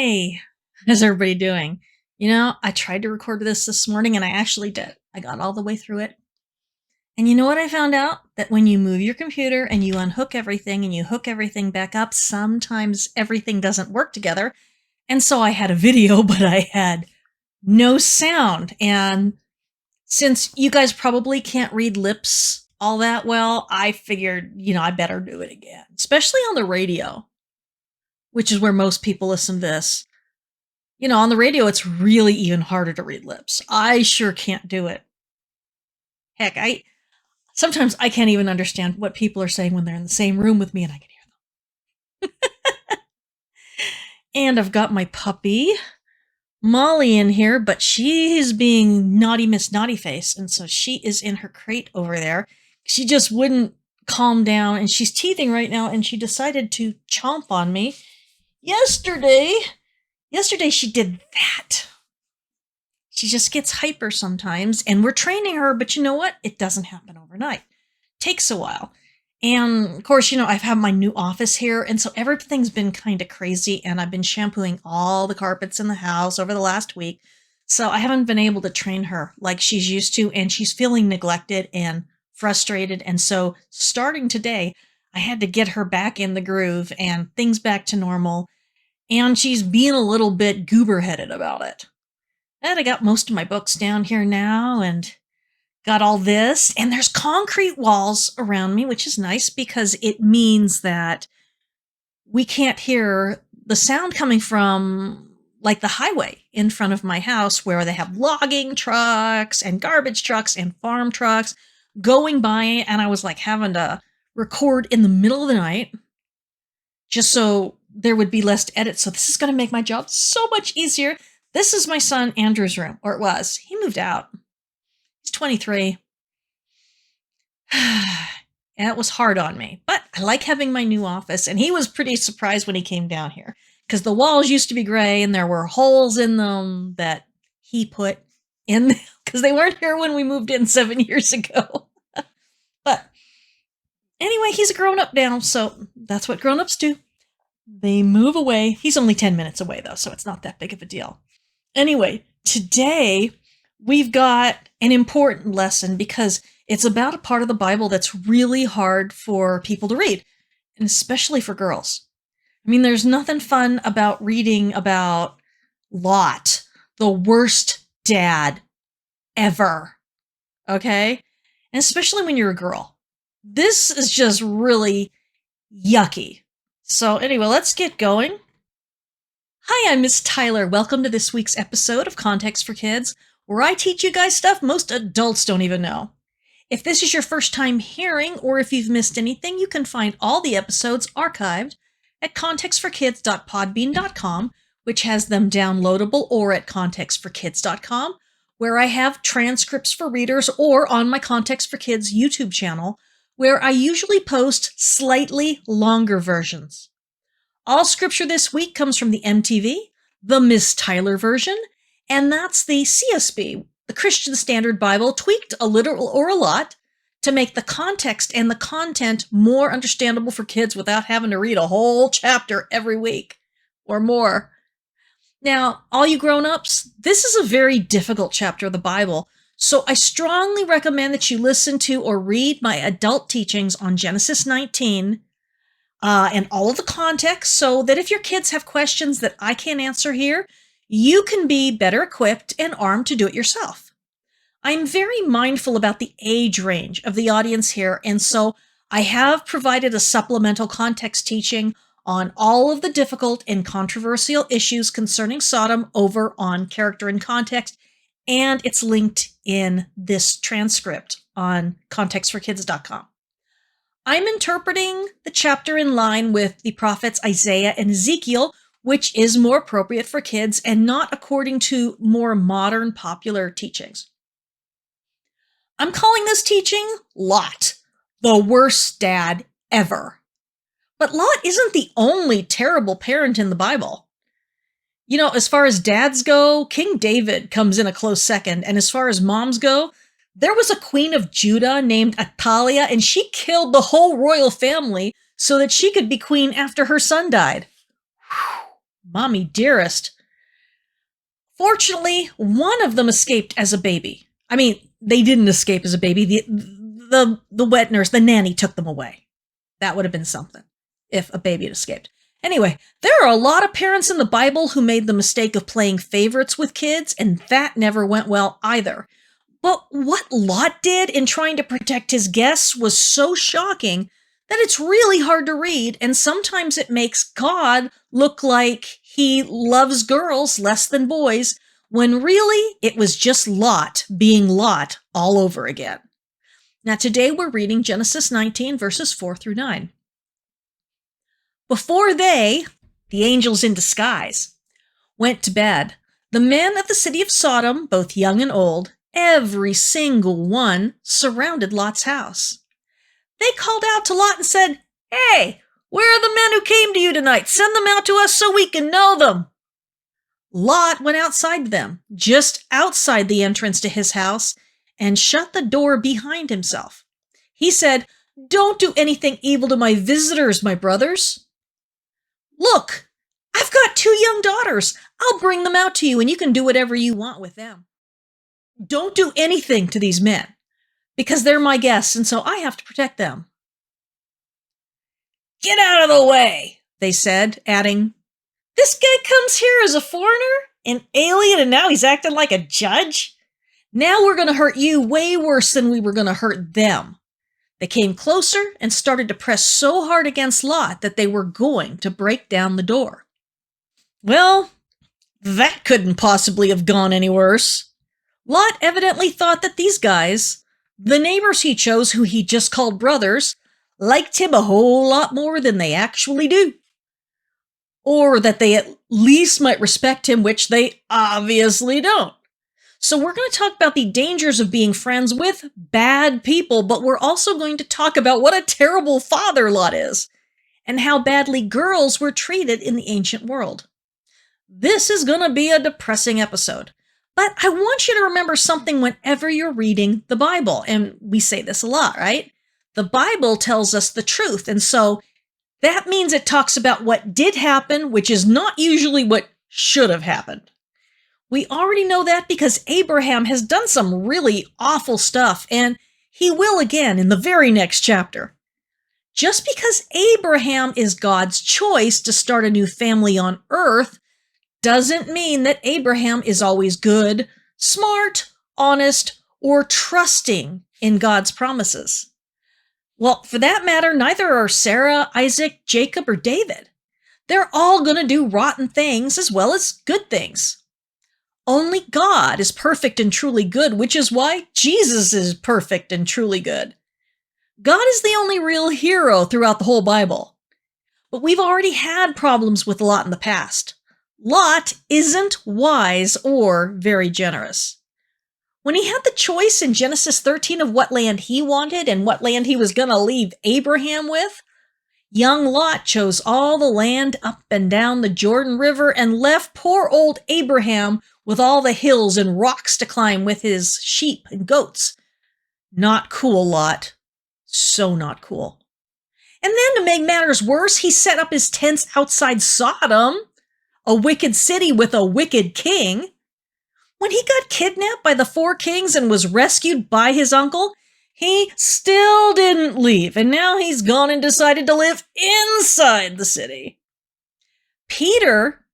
Hey, how's everybody doing? I tried to record this morning and I actually did. I got all the way through it. And you know what I found out? That when you move your computer and you unhook everything and you hook everything back up, sometimes everything doesn't work together. And so I had a video, but I had no sound. And since you guys probably can't read lips all that well, I figured, I better do it again, especially on the radio, which is where most people listen to this. On the radio, it's really even harder to read lips. I sure can't do it. Heck, I sometimes I can't even understand what people are saying when they're in the same room with me and I can hear them. And I've got my puppy, Molly, in here, but she's being naughty Miss Naughty Face, and so she is in her crate over there. She just wouldn't calm down, and she's teething right now, and she decided to chomp on me. Yesterday she did that. She just gets hyper sometimes, and we're training her, but you know what? It doesn't happen overnight. Takes a while. And of course, I've had my new office here, and so everything's been kind of crazy, and I've been shampooing all the carpets in the house over the last week. So I haven't been able to train her like she's used to, and she's feeling neglected and frustrated. And so starting today, I had to get her back in the groove and things back to normal. And she's being a little bit goober-headed about it. And I got most of my books down here now and got all this. And there's concrete walls around me, which is nice because it means that we can't hear the sound coming from like the highway in front of my house where they have logging trucks and garbage trucks and farm trucks going by. And I was like having to record in the middle of the night just so there would be less to edit. So this is going to make my job so much easier. This is my son Andrew's room, or it was. He moved out. He's 23. And it was hard on me, but I like having my new office. And he was pretty surprised when he came down here because the walls used to be gray and there were holes in them that he put in because they weren't here when we moved in 7 years ago. But anyway, he's a grown-up now, so that's what grown-ups do. They move away. He's only 10 minutes away, though, so it's not that big of a deal. Anyway, today we've got an important lesson because it's about a part of the Bible that's really hard for people to read, and especially for girls. I mean, there's nothing fun about reading about Lot, the worst dad ever, okay? And especially when you're a girl. This is just really yucky. So anyway, let's get going. Hi, I'm Miss Tyler. Welcome to this week's episode of Context for Kids, where I teach you guys stuff most adults don't even know. If this is your first time hearing, or if you've missed anything, you can find all the episodes archived at contextforkids.podbean.com, which has them downloadable, or at contextforkids.com, where I have transcripts for readers, or on my Context for Kids YouTube channel, where I usually post slightly longer versions. All scripture this week comes from the MTV, the Miss Tyler version, and that's the CSB, the Christian Standard Bible, tweaked a little or a lot to make the context and the content more understandable for kids without having to read a whole chapter every week or more. Now, all you grown-ups, this is a very difficult chapter of the Bible, so I strongly recommend that you listen to or read my adult teachings on Genesis 19 and all of the context so that if your kids have questions that I can't answer here, you can be better equipped and armed to do it yourself. I'm very mindful about the age range of the audience here, and so I have provided a supplemental context teaching on all of the difficult and controversial issues concerning Sodom over on Character and Context, and it's linked in this transcript on contextforkids.com. I'm interpreting the chapter in line with the prophets Isaiah and Ezekiel, which is more appropriate for kids and not according to more modern popular teachings. I'm calling this teaching Lot, the worst dad ever. But Lot isn't the only terrible parent in the Bible. As far as dads go, King David comes in a close second, and as far as moms go, there was a queen of Judah named Athaliah, and she killed the whole royal family so that she could be queen after her son died. Whew, Mommy dearest. Fortunately, one of them escaped as a baby. I mean, they didn't escape as a baby. The wet nurse, the nanny, took them away. That would have been something if a baby had escaped. Anyway, there are a lot of parents in the Bible who made the mistake of playing favorites with kids, and that never went well either. But what Lot did in trying to protect his guests was so shocking that it's really hard to read, and sometimes it makes God look like he loves girls less than boys, when really it was just Lot being Lot all over again. Now today we're reading Genesis 19 verses 4 through 9. Before they, the angels in disguise, went to bed, the men of the city of Sodom, both young and old, every single one, surrounded Lot's house. They called out to Lot and said, "Hey, where are the men who came to you tonight? Send them out to us so we can know them." Lot went outside them, just outside the entrance to his house, and shut the door behind himself. He said, "Don't do anything evil to my visitors, my brothers. Look, I've got 2 young daughters. I'll bring them out to you and you can do whatever you want with them. Don't do anything to these men, because they're my guests and so I have to protect them." "Get out of the way," they said, adding, "This guy comes here as a foreigner, an alien, and now he's acting like a judge? Now we're going to hurt you way worse than we were going to hurt them." They came closer and started to press so hard against Lot that they were going to break down the door. Well, that couldn't possibly have gone any worse. Lot evidently thought that these guys, the neighbors he chose who he just called brothers, liked him a whole lot more than they actually do. Or that they at least might respect him, which they obviously don't. So we're going to talk about the dangers of being friends with bad people, but we're also going to talk about what a terrible father Lot is, and how badly girls were treated in the ancient world. This is going to be a depressing episode, but I want you to remember something whenever you're reading the Bible, and we say this a lot, right? The Bible tells us the truth, and so that means it talks about what did happen, which is not usually what should have happened. We already know that because Abraham has done some really awful stuff, and he will again in the very next chapter. Just because Abraham is God's choice to start a new family on earth doesn't mean that Abraham is always good, smart, honest, or trusting in God's promises. Well, for that matter, neither are Sarah, Isaac, Jacob, or David. They're all going to do rotten things as well as good things. Only God is perfect and truly good, which is why Jesus is perfect and truly good. God is the only real hero throughout the whole Bible. But we've already had problems with Lot in the past. Lot isn't wise or very generous. When he had the choice in Genesis 13 of what land he wanted and what land he was going to leave Abraham with, young Lot chose all the land up and down the Jordan River and left poor old Abraham with all the hills and rocks to climb with his sheep and goats. Not cool, Lot. So not cool. And then to make matters worse, he set up his tents outside Sodom, a wicked city with a wicked king. When he got kidnapped by the 4 kings and was rescued by his uncle, he still didn't leave, and now he's gone and decided to live inside the city. Peter,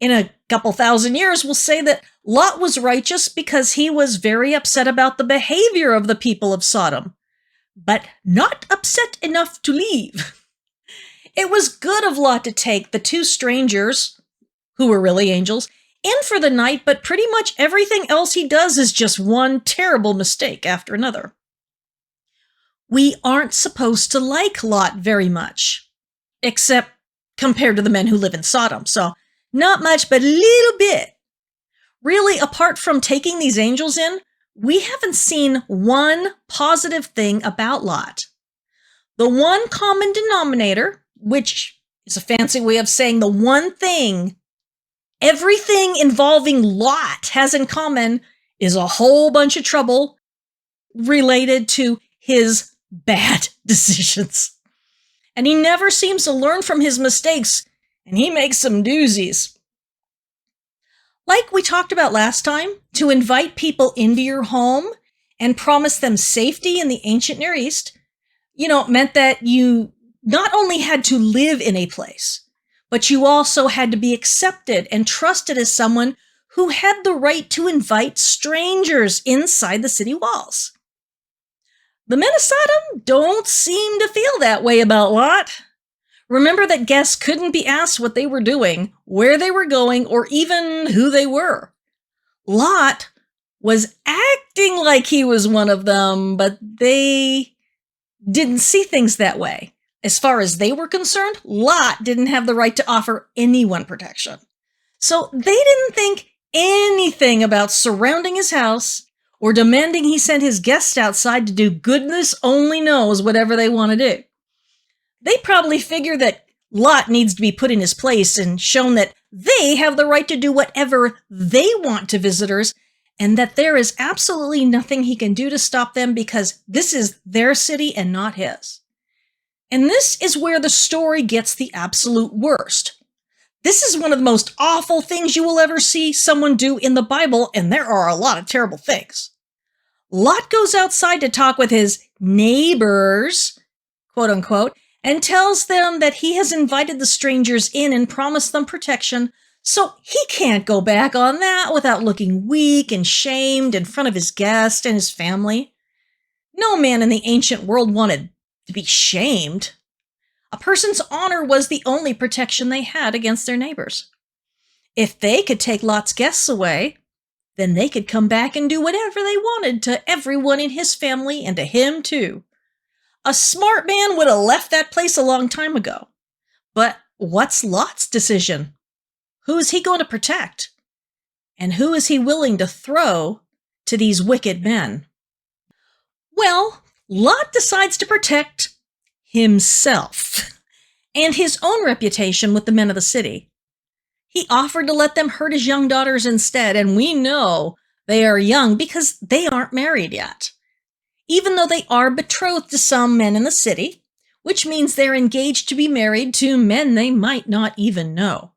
in a couple thousand years, will say that Lot was righteous because he was very upset about the behavior of the people of Sodom, but not upset enough to leave. It was good of Lot to take the 2 strangers, who were really angels, in for the night, but pretty much everything else he does is just one terrible mistake after another. We aren't supposed to like Lot very much, except compared to the men who live in Sodom. So not much, but a little bit. Really, apart from taking these angels in, we haven't seen one positive thing about Lot. The one common denominator, which is a fancy way of saying the one thing everything involving Lot has in common, is a whole bunch of trouble related to his bad decisions. And he never seems to learn from his mistakes, and he makes some doozies. Like we talked about last time, to invite people into your home and promise them safety in the ancient Near East, meant that you not only had to live in a place, but you also had to be accepted and trusted as someone who had the right to invite strangers inside the city walls. The men of Sodom don't seem to feel that way about Lot. Remember that guests couldn't be asked what they were doing, where they were going, or even who they were. Lot was acting like he was one of them, but they didn't see things that way. As far as they were concerned, Lot didn't have the right to offer anyone protection. So they didn't think anything about surrounding his house or demanding he send his guests outside to do goodness only knows whatever they want to do. They probably figure that Lot needs to be put in his place and shown that they have the right to do whatever they want to visitors, and that there is absolutely nothing he can do to stop them because this is their city and not his. And this is where the story gets the absolute worst. This is one of the most awful things you will ever see someone do in the Bible, and there are a lot of terrible things. Lot goes outside to talk with his neighbors, quote unquote, and tells them that he has invited the strangers in and promised them protection, so he can't go back on that without looking weak and shamed in front of his guest and his family. No man in the ancient world wanted to be shamed. A person's honor was the only protection they had against their neighbors. If they could take Lot's guests away, then they could come back and do whatever they wanted to everyone in his family and to him too. A smart man would have left that place a long time ago. But what's Lot's decision? Who is he going to protect? And who is he willing to throw to these wicked men? Well, Lot decides to protect himself and his own reputation with the men of the city. He offered to let them hurt his young daughters instead, and we know they are young because they aren't married yet. Even though they are betrothed to some men in the city, which means they're engaged to be married to men they might not even know.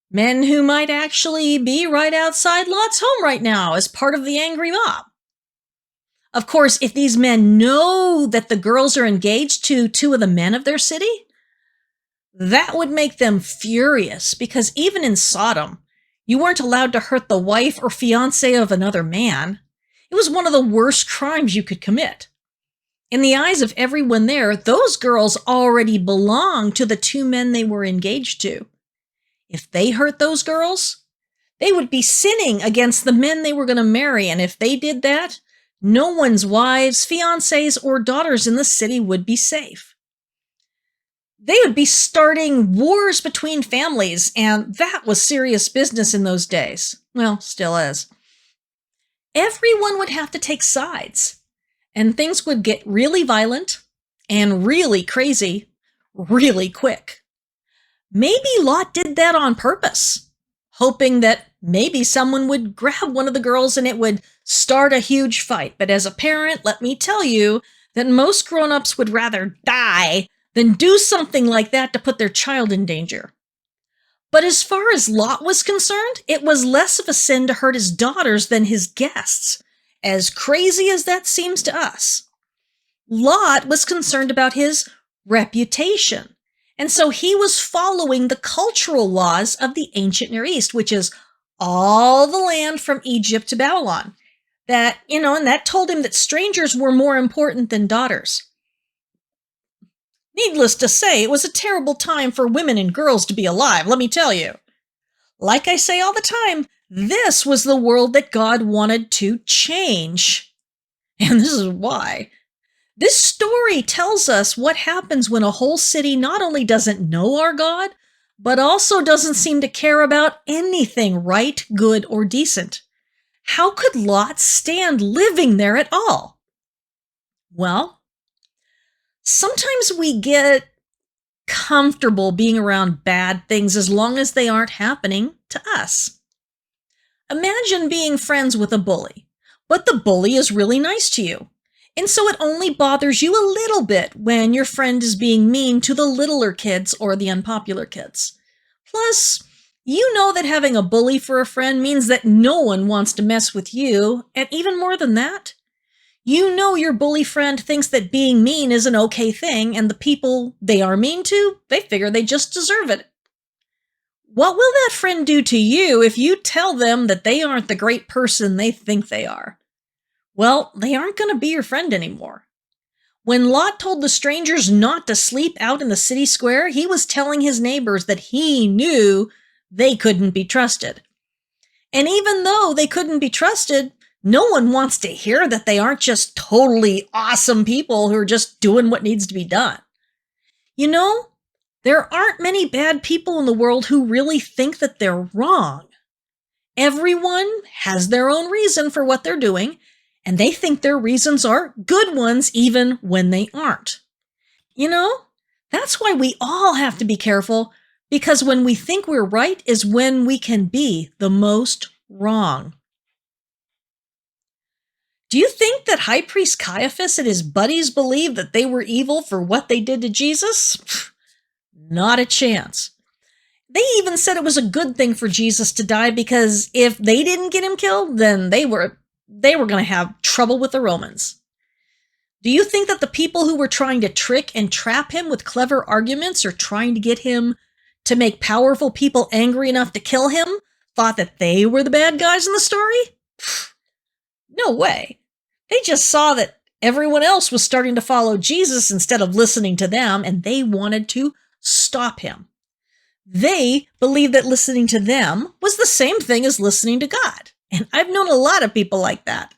Men who might actually be right outside Lot's home right now as part of the angry mob. Of course, if these men know that the girls are engaged to two of the men of their city, that would make them furious, because even in Sodom, you weren't allowed to hurt the wife or fiancé of another man. It was one of the worst crimes you could commit. In the eyes of everyone there, those girls already belonged to the two men they were engaged to. If they hurt those girls, they would be sinning against the men they were going to marry, and if they did that, no one's wives, fiancés, or daughters in the city would be safe. They would be starting wars between families, and that was serious business in those days. Well, still is. Everyone would have to take sides, and things would get really violent and really crazy really quick. Maybe Lot did that on purpose, hoping that maybe someone would grab one of the girls and it would start a huge fight. But as a parent, let me tell you that most grown-ups would rather die than do something like that to put their child in danger. But as far as Lot was concerned, it was less of a sin to hurt his daughters than his guests, as crazy as that seems to us. Lot was concerned about his reputation, and so he was following the cultural laws of the ancient Near East, which is all the land from Egypt to Babylon. And that told him that strangers were more important than daughters. Needless to say, it was a terrible time for women and girls to be alive, let me tell you. Like I say all the time, this was the world that God wanted to change. And this is why. This story tells us what happens when a whole city not only doesn't know our God, but also doesn't seem to care about anything right, good, or decent. How could Lot stand living there at all? Well, sometimes we get comfortable being around bad things as long as they aren't happening to us. Imagine being friends with a bully, but the bully is really nice to you. And so it only bothers you a little bit when your friend is being mean to the littler kids or the unpopular kids. Plus, You know that having a bully for a friend means that no one wants to mess with you, and even more than that, you know your bully friend thinks that being mean is an okay thing, and the people they are mean to, they figure they just deserve it. What will that friend do to you if you tell them that they aren't the great person they think they are? Well, they aren't going to be your friend anymore. When Lot told the strangers not to sleep out in the city square, he was telling his neighbors that he knew they couldn't be trusted. And even though they couldn't be trusted, no one wants to hear that they aren't just totally awesome people who are just doing what needs to be done. You know, there aren't many bad people in the world who really think that they're wrong. Everyone has their own reason for what they're doing, and they think their reasons are good ones even when they aren't. You know, that's why we all have to be careful, because when we think we're right is when we can be the most wrong. Do you think that High Priest Caiaphas and his buddies believed that they were evil for what they did to Jesus? Not a chance. They even said it was a good thing for Jesus to die because if they didn't get him killed, then they were going to have trouble with the Romans. Do you think that the people who were trying to trick and trap him with clever arguments or trying to get him to make powerful people angry enough to kill him thought that they were the bad guys in the story? No way. They just saw that everyone else was starting to follow Jesus instead of listening to them, and they wanted to stop him. They believed that listening to them was the same thing as listening to God. And I've known a lot of people like that.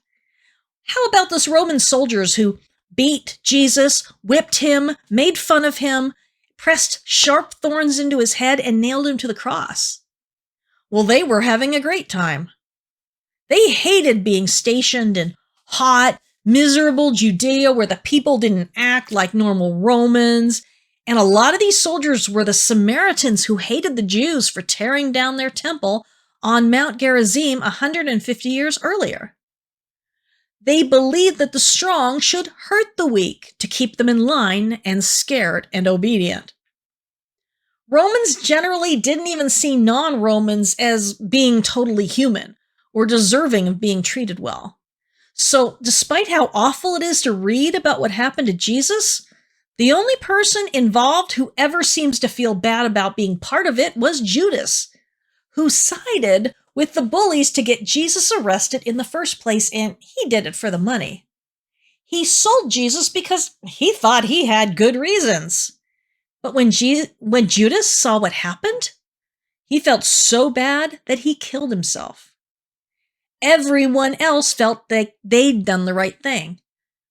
How about those Roman soldiers who beat Jesus, whipped him, made fun of him, pressed sharp thorns into his head, and nailed him to the cross? Well, they were having a great time. They hated being stationed in hot, miserable Judea where the people didn't act like normal Romans. And a lot of these soldiers were the Samaritans who hated the Jews for tearing down their temple on Mount Gerizim 150 years earlier. They believed that the strong should hurt the weak to keep them in line and scared and obedient. Romans generally didn't even see non-Romans as being totally human or deserving of being treated well. So, despite how awful it is to read about what happened to Jesus, the only person involved who ever seems to feel bad about being part of it was Judas, who sided with the bullies to get Jesus arrested in the first place, and he did it for the money. He sold Jesus because he thought he had good reasons. But when Judas saw what happened, he felt so bad that he killed himself. Everyone else felt that they'd done the right thing,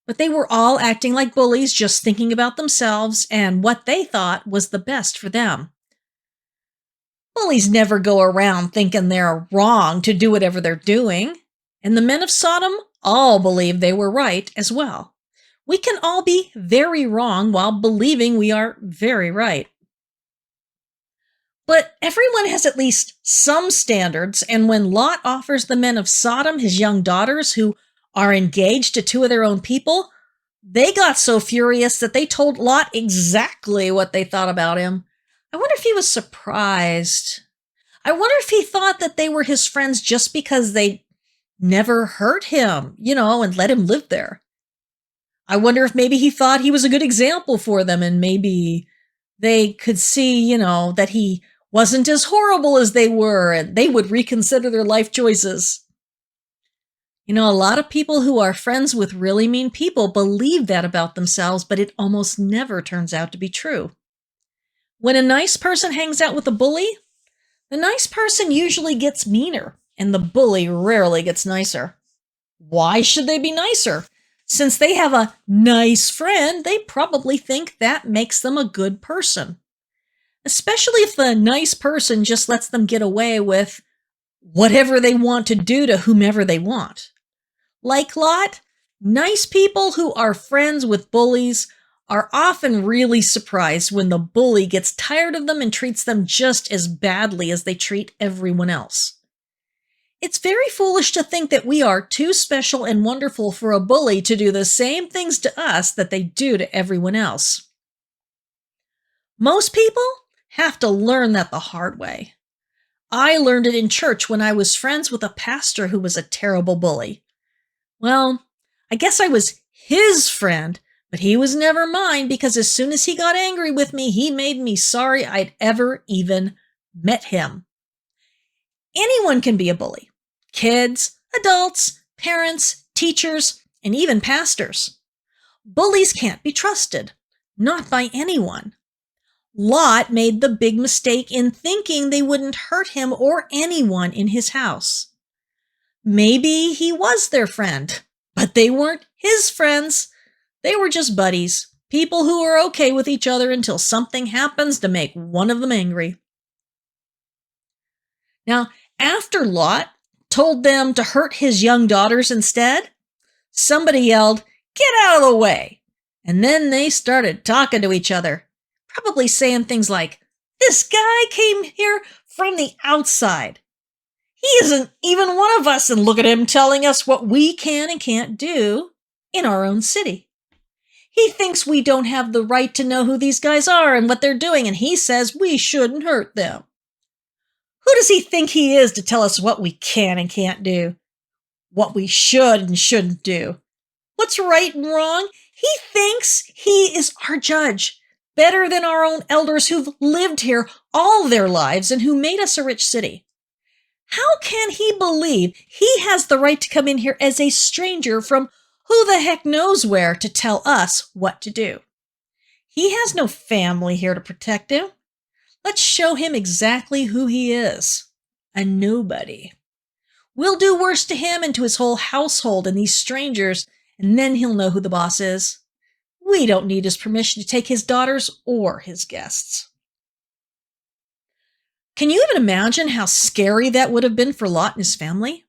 but they were all acting like bullies, just thinking about themselves and what they thought was the best for them. Bullies never go around thinking they're wrong to do whatever they're doing, and the men of Sodom all believed they were right as well. We can all be very wrong while believing we are very right. But everyone has at least some standards, and when Lot offers the men of Sodom his young daughters who are engaged to two of their own people, they got so furious that they told Lot exactly what they thought about him. I wonder if he was surprised. I wonder if he thought that they were his friends just because they never hurt him, and let him live there. I wonder if maybe he thought he was a good example for them, and maybe they could see, that he wasn't as horrible as they were, and they would reconsider their life choices. A lot of people who are friends with really mean people believe that about themselves, but it almost never turns out to be true. When a nice person hangs out with a bully, the nice person usually gets meaner, and the bully rarely gets nicer. Why should they be nicer? Since they have a nice friend, they probably think that makes them a good person. Especially if the nice person just lets them get away with whatever they want to do to whomever they want. Like Lot, nice people who are friends with bullies are often really surprised when the bully gets tired of them and treats them just as badly as they treat everyone else. It's very foolish to think that we are too special and wonderful for a bully to do the same things to us that they do to everyone else. Most people have to learn that the hard way. I learned it in church when I was friends with a pastor who was a terrible bully. Well, I guess I was his friend, but he was never mine because as soon as he got angry with me, he made me sorry I'd ever even met him. Anyone can be a bully. Kids, adults, parents, teachers, and even pastors. Bullies can't be trusted. Not by anyone. Lot made the big mistake in thinking they wouldn't hurt him or anyone in his house. Maybe he was their friend, but they weren't his friends. They were just buddies, people who are okay with each other until something happens to make one of them angry. Now, after Lot told them to hurt his young daughters instead, somebody yelled, "Get out of the way!" And then they started talking to each other, probably saying things like, "This guy came here from the outside. He isn't even one of us, and look at him telling us what we can and can't do in our own city. He thinks we don't have the right to know who these guys are and what they're doing, and he says we shouldn't hurt them. Who does he think he is to tell us what we can and can't do? What we should and shouldn't do? What's right and wrong? He thinks he is our judge, better than our own elders who've lived here all their lives and who made us a rich city. How can he believe he has the right to come in here as a stranger from who the heck knows where to tell us what to do? He has no family here to protect him. Let's show him exactly who he is. A nobody. We'll do worse to him and to his whole household and these strangers, and then he'll know who the boss is. We don't need his permission to take his daughters or his guests." Can you even imagine how scary that would have been for Lot and his family?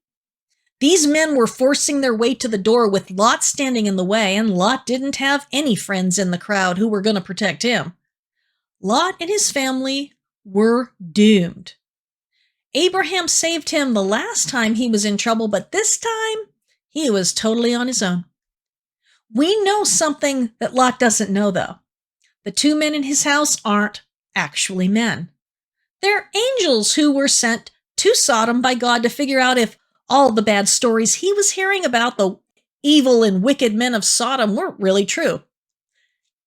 These men were forcing their way to the door with Lot standing in the way, and Lot didn't have any friends in the crowd who were going to protect him. Lot and his family were doomed. Abraham saved him the last time he was in trouble, but this time he was totally on his own. We know something that Lot doesn't know, though. The two men in his house aren't actually men. They're angels who were sent to Sodom by God to figure out if all the bad stories he was hearing about the evil and wicked men of Sodom weren't really true.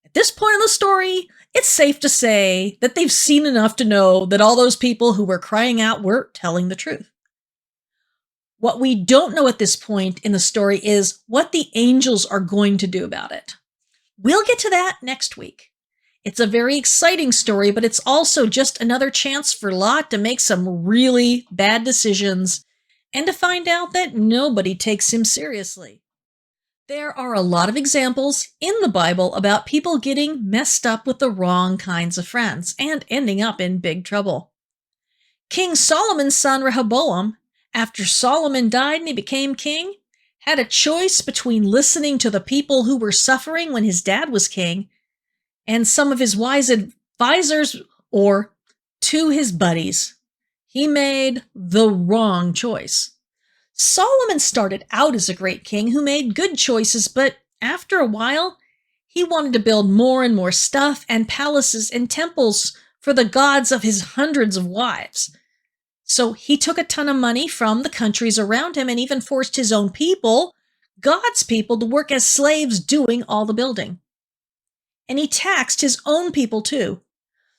At this point in the story, it's safe to say that they've seen enough to know that all those people who were crying out were telling the truth. What we don't know at this point in the story is what the angels are going to do about it. We'll get to that next week. It's a very exciting story, but it's also just another chance for Lot to make some really bad decisions and to find out that nobody takes him seriously. There are a lot of examples in the Bible about people getting messed up with the wrong kinds of friends and ending up in big trouble. King Solomon's son Rehoboam, after Solomon died and he became king, had a choice between listening to the people who were suffering when his dad was king and some of his wise advisors or to his buddies. He made the wrong choice. Solomon started out as a great king who made good choices, but after a while, he wanted to build more and more stuff and palaces and temples for the gods of his hundreds of wives. So he took a ton of money from the countries around him and even forced his own people, God's people, to work as slaves doing all the building. And he taxed his own people too.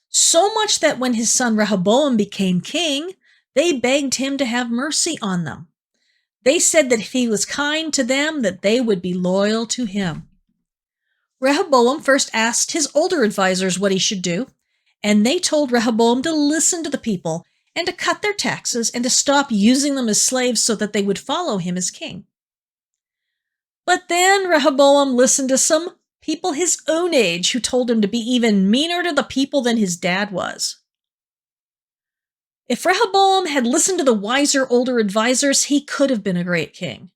So much that when his son Rehoboam became king, they begged him to have mercy on them. They said that if he was kind to them, that they would be loyal to him. Rehoboam first asked his older advisors what he should do, and they told Rehoboam to listen to the people and to cut their taxes and to stop using them as slaves so that they would follow him as king. But then Rehoboam listened to some people his own age who told him to be even meaner to the people than his dad was. If Rehoboam had listened to the wiser older advisors, he could have been a great king.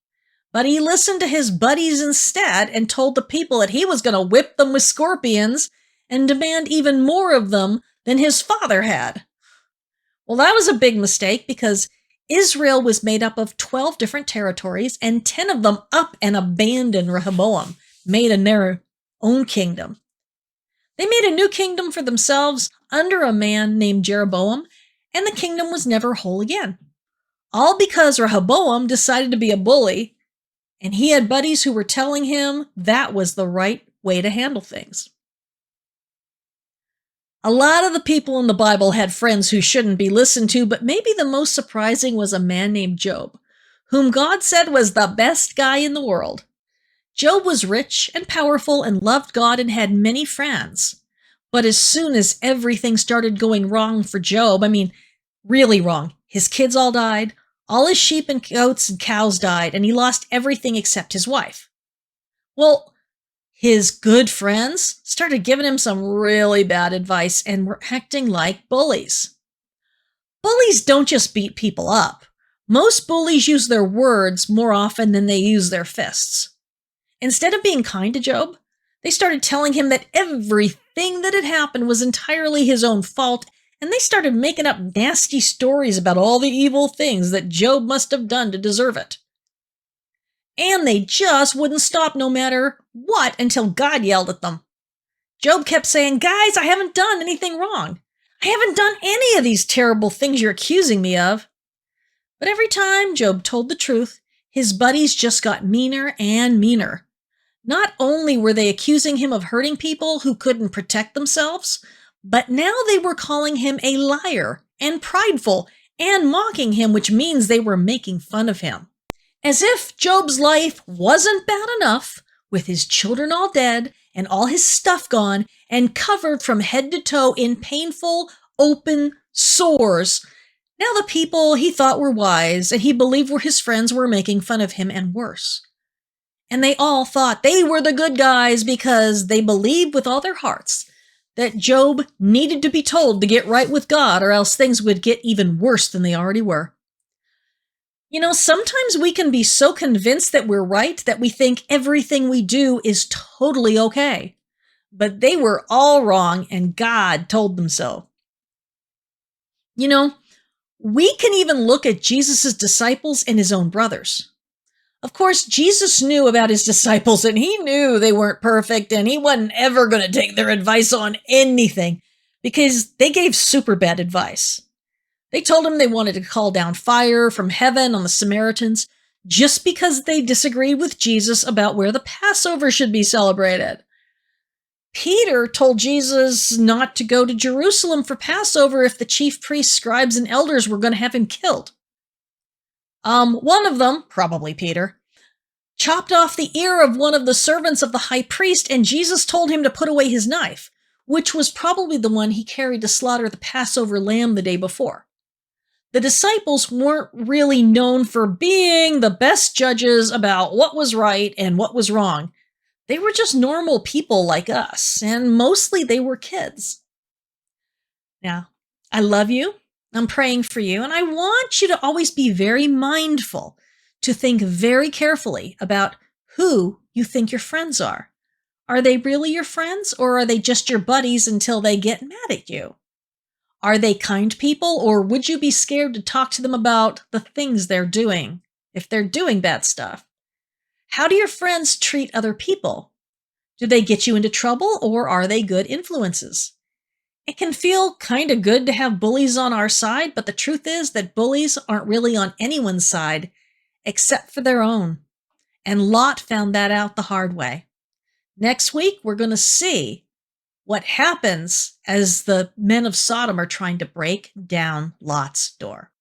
But he listened to his buddies instead and told the people that he was going to whip them with scorpions and demand even more of them than his father had. Well, that was a big mistake because Israel was made up of 12 different territories, and 10 of them up and abandoned Rehoboam, made in their own kingdom. They made a new kingdom for themselves under a man named Jeroboam, and the kingdom was never whole again. All because Rehoboam decided to be a bully, and he had buddies who were telling him that was the right way to handle things. A lot of the people in the Bible had friends who shouldn't be listened to, but maybe the most surprising was a man named Job, whom God said was the best guy in the world. Job was rich and powerful and loved God and had many friends. But as soon as everything started going wrong for Job, really wrong, his kids all died, all his sheep and goats and cows died, and he lost everything except his wife. Well, his good friends started giving him some really bad advice and were acting like bullies. Bullies don't just beat people up. Most bullies use their words more often than they use their fists. Instead of being kind to Job, they started telling him that everything that had happened was entirely his own fault, and they started making up nasty stories about all the evil things that Job must have done to deserve it. And they just wouldn't stop no matter what until God yelled at them. Job kept saying, "Guys, I haven't done anything wrong. I haven't done any of these terrible things you're accusing me of." But every time Job told the truth, his buddies just got meaner and meaner. Not only were they accusing him of hurting people who couldn't protect themselves, but now they were calling him a liar and prideful and mocking him, which means they were making fun of him. As if Job's life wasn't bad enough, with his children all dead and all his stuff gone and covered from head to toe in painful, open sores. Now the people he thought were wise and he believed were his friends were making fun of him, and worse. And they all thought they were the good guys because they believed with all their hearts that Job needed to be told to get right with God, or else things would get even worse than they already were. Sometimes we can be so convinced that we're right that we think everything we do is totally okay. But they were all wrong, and God told them so. We can even look at Jesus' disciples and his own brothers. Of course, Jesus knew about his disciples, and he knew they weren't perfect, and he wasn't ever going to take their advice on anything because they gave super bad advice. They told him they wanted to call down fire from heaven on the Samaritans just because they disagreed with Jesus about where the Passover should be celebrated. Peter told Jesus not to go to Jerusalem for Passover if the chief priests, scribes, and elders were going to have him killed. One of them, probably Peter, chopped off the ear of one of the servants of the high priest, and Jesus told him to put away his knife, which was probably the one he carried to slaughter the Passover lamb the day before. The disciples weren't really known for being the best judges about what was right and what was wrong. They were just normal people like us, and mostly they were kids. Now, I love you. I'm praying for you, and I want you to always be very mindful to think very carefully about who you think your friends are. Are they really your friends, or are they just your buddies until they get mad at you? Are they kind people, or would you be scared to talk to them about the things they're doing, if they're doing bad stuff? How do your friends treat other people? Do they get you into trouble, or are they good influences? It can feel kind of good to have bullies on our side, but the truth is that bullies aren't really on anyone's side except for their own. And Lot found that out the hard way. Next week, we're going to see what happens as the men of Sodom are trying to break down Lot's door.